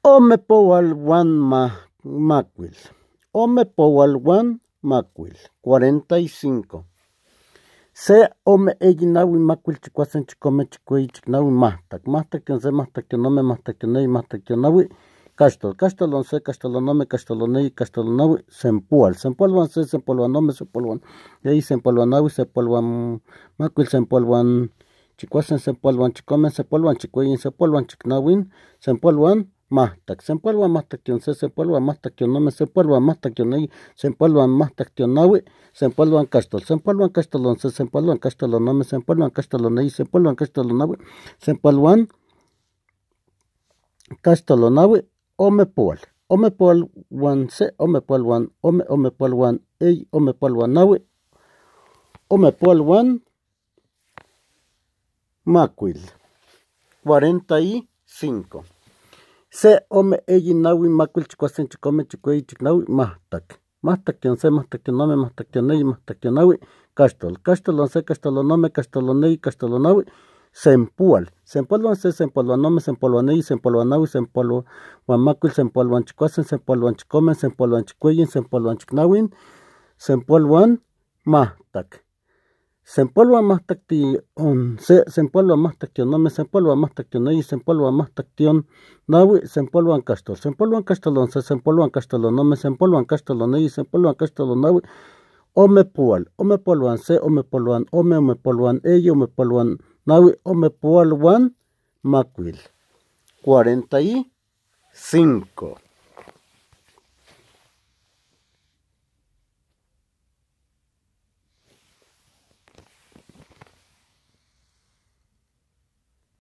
Ome powal wan macuil. Ome powal wan macuil. 45. Se ome naui macuil chicuasen chicome chicuey chicnaui mahtac. Mahtac tion se mahtac tion ome mahtac tion nei mahtac tion naui. Castol. Castolon se castolon ome castolon nei castolon naui. Sempual. Sempualwan se sempualwan ome sempualwan. Y ahí sempualwan naui sempualwan macuil sempualwan chicuasen sempualwan chicome sempualwan chicueyin sempualwan chicnauin sempualwan mahtac. Sempualwan mahtac tion se sempualwan mahtac tion ome sempualwan mahtac tion nei sempualwan mahtac tion naui sempualwan castol. Sempualwan castolon se sempualwan castolon ome sempualwan castolon nei sempualwan castolon naui sempualwan castolon naui ome pual. Ome pual wan se ome pual wan ome pual wan ome pual wan naui ome pual wan macuil. 45. Se ome naui macuil chicuasen chicome chicuey chicnaui mahtac. Mahtac tion se mahtac tion ome mahtac tion nei mahtac tion naui castol. Castolon se castolon ome castolon nei castolon naui sempual. Sempualwan se sempualwan ome sempualwan nei sempualwan naui sempualwan macuil sempualwan chicuasen sempualwan chicome sempualwan chicueyin sempualwan chicnauin sempualwan mahtac. Sempualwan mahtac tion se sempualwan mahtac tion ome sempualwan mahtac tion nei sempualwan mahtac tion naui sempualwan castol. Sempualwan castolon se sempualwan castolon ome sempualwan castolon nei sempualwan castolon naui ome pual. Ome pualwan se ome pualwan ome pualwan ome pualwan naui ome pualwan macuil. 45.